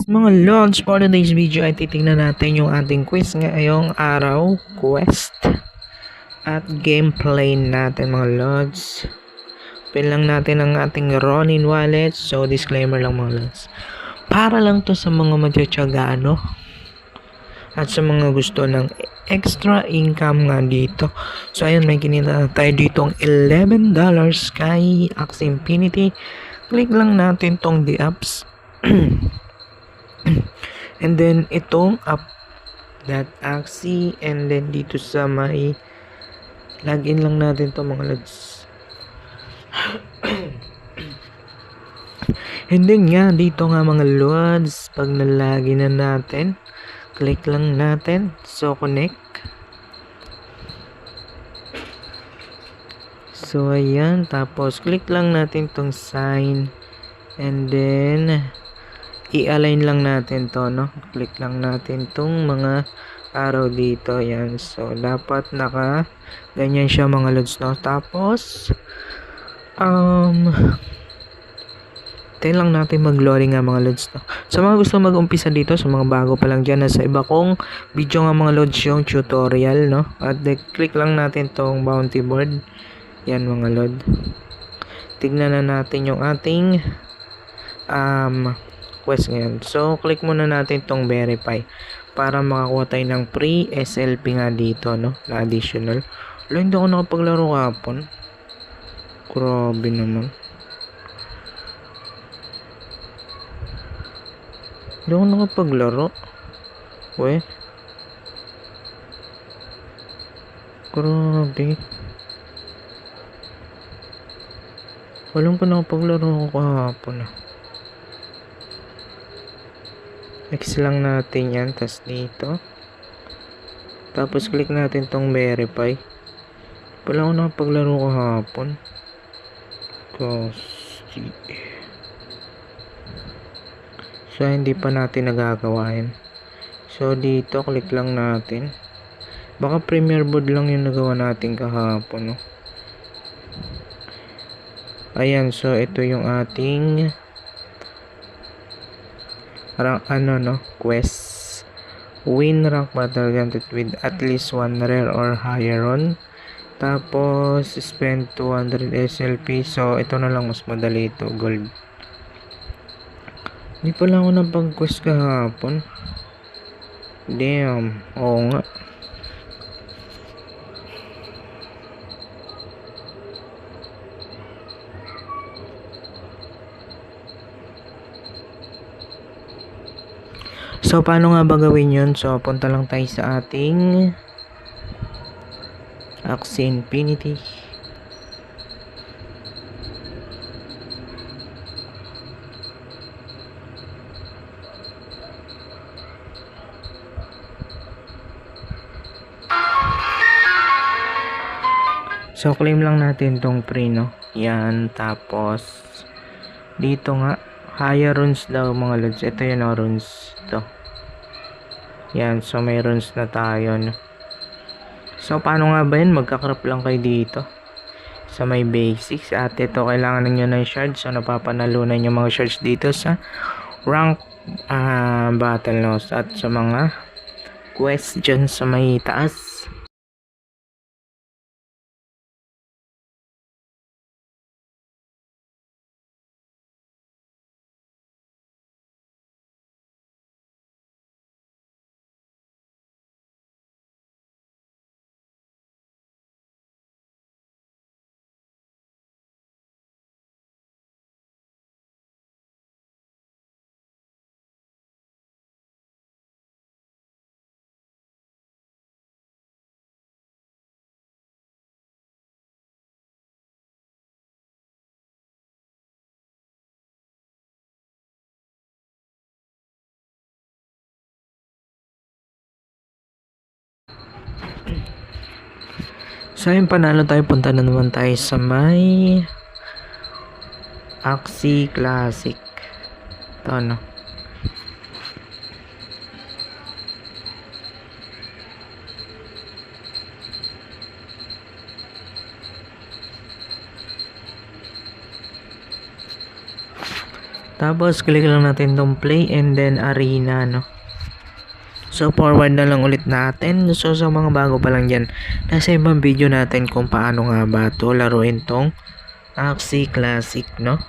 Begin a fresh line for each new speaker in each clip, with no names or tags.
Mga lords, for today's video ay titingnan natin yung ating quiz ngayong araw, quest at gameplay natin mga lords. Pin lang natin ang ating Ronin wallet. So disclaimer lang mga lords, para lang to sa mga magtsatsaga at sa mga gusto ng extra income nga dito. So ayun, may kinita tayo ditong $11 kay Axie Infinity. Click lang natin tong the apps. And then itong app that Axie, and then dito sa may login lang natin to mga lods. And then nga dito nga mga lods, pag nalagin na natin, click lang natin, so connect. So ayan, tapos click lang natin tong sign, and then i-align lang natin to, no? Click lang natin tong mga arrow dito, yan. So dapat naka ganyan siya mga lods, no? Tapos tayo lang natin mag-loading nga mga lods, no? Sa mga gusto mag-umpisa dito, sa mga bago pa lang dyan, nasa iba kong video nga mga lods yung tutorial, no? At click lang natin tong bounty board, yan mga lod. Tignan na natin yung ating quest ngayon. So click muna natin tong verify para makakuha tayo ng free SLP nga dito, no, na additional. Wala, hindi ako nakapaglaro kahapon. Grabe naman. Hindi ako nakapaglaro. We, grabe. Walang pa nakapaglaro ako kahapon. X lang natin yan, tas dito, tapos click natin tong verify. Wala ako nakapaglaro kahapon kasi so hindi pa natin nagagawa yan. So dito click lang natin, baka premier board lang yung nagawa natin kahapon, no? Ayan, so ito yung ating rank, quest. Win rank battle granted with at least 1 rare or higher on. Tapos spend 200 SLP. So ito na lang, mas madali ito, gold. Hindi pala ako napag-quest kahapon. Damn, oo nga. So paano nga ba gawin yun? So punta lang tayo sa ating Axie Infinity. So claim lang natin tong free, no? Yan, tapos dito nga higher runes daw mga lods. Ito yun, no, runes to. Yan, so may runes na tayo, no? So paano nga ba yun? Magkakrap lang kayo dito sa may basics, at ito kailangan ninyo ng shards. So napapanalunan yung mga shards dito sa rank battle, no? At sa mga quest dyan sa may taas. So yung panalo tayo, punta na naman tayo sa may Axie Classic. Ito, no? Tapos click lang natin tong play and then arena, no. So forward na lang ulit natin. So sa mga bago pa lang dyan, nasa ibang video natin kung paano nga ba to laruin tong Axie Classic, no.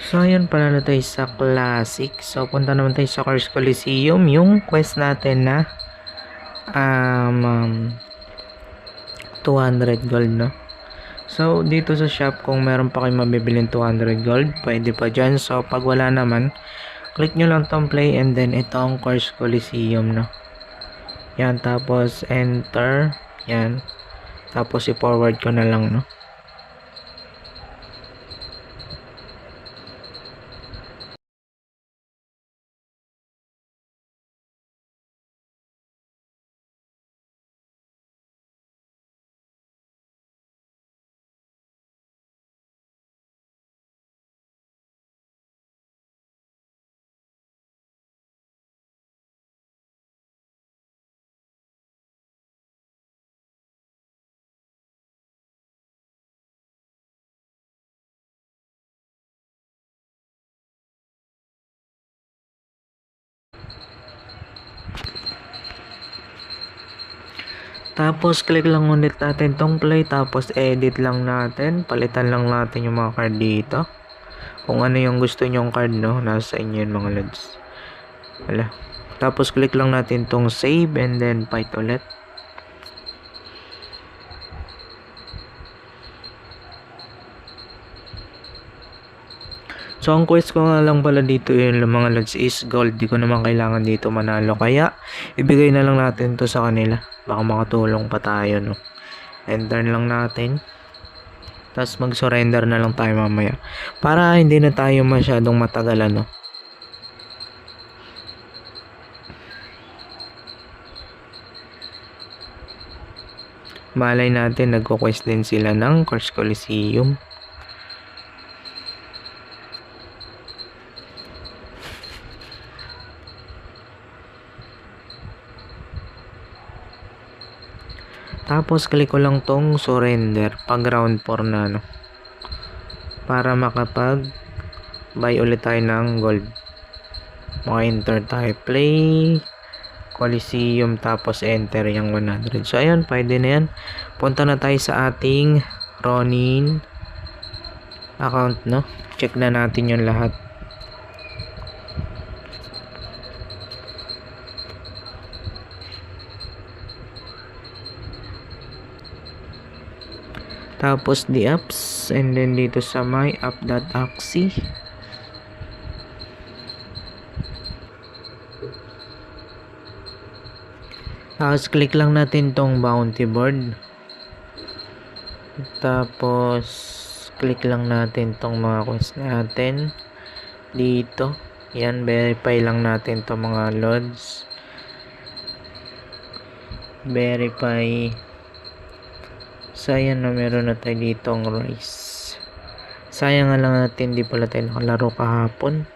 So, ayun pala na tayo sa Classic. So, punta naman tayo sa Cars Coliseum. Yung quest natin na 200 gold, no? So, dito sa shop, kung meron pa kayo mabibilin 200 gold, pwede pa dyan. So, pag wala naman, click nyo lang tong play and then itong Cars Coliseum, no? Yan, tapos enter. Yan. Tapos i-forward ko na lang, no? Tapos, click lang ulit natin tong play. Tapos, edit lang natin. Palitan lang natin yung mga card dito. Kung ano yung gusto nyong card, no? Nasa inyo yun, mga lods. Wala. Tapos, click lang natin tong save and then fight ulit. So, ang quest ko nga lang pala dito yun, mga lods, is gold. Di ko naman kailangan dito manalo. Kaya, ibigay na lang natin to sa kanila. Baka makatulong pa tayo, no? Enter lang natin. Tapos, mag-surrender na lang tayo mamaya. Para hindi na tayo masyadong matagalan, no? Malay natin, nagko-quest din sila ng Cars Coliseum. Tapos, click ko lang tong surrender pag round 4 na, no? Para makapag buy ulit tayo ng gold. Maka-enter tayo. Play Coliseum, tapos enter yung 100. So, ayun, pwede na yan. Punta na tayo sa ating Ronin account, no? Check na natin yung lahat. Tapos the apps, and then dito sa my app.axie. Tapos click lang natin tong bounty board. Tapos click lang natin tong mga quest natin dito. Yan, verify lang natin tong mga loads. Verify. Sayang na meron na tayo ditong rice. Sayang nga lang natin di pala tayo nakalaro kahapon.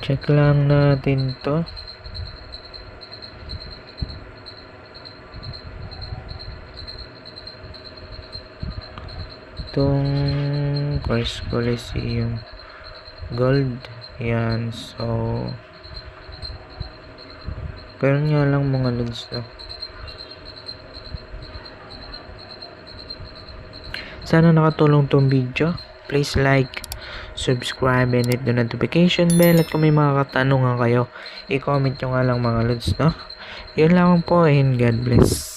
Check lang natin to. Itong Cars Coliseum gold. Yan. So, Ganun nga lang mga lods no. Sana nakatulong tong video. Please like, subscribe, and hit the notification bell. At kung may mga katanungan kayo, i-comment nyo nga lang mga lods no. Yun lang po and God bless.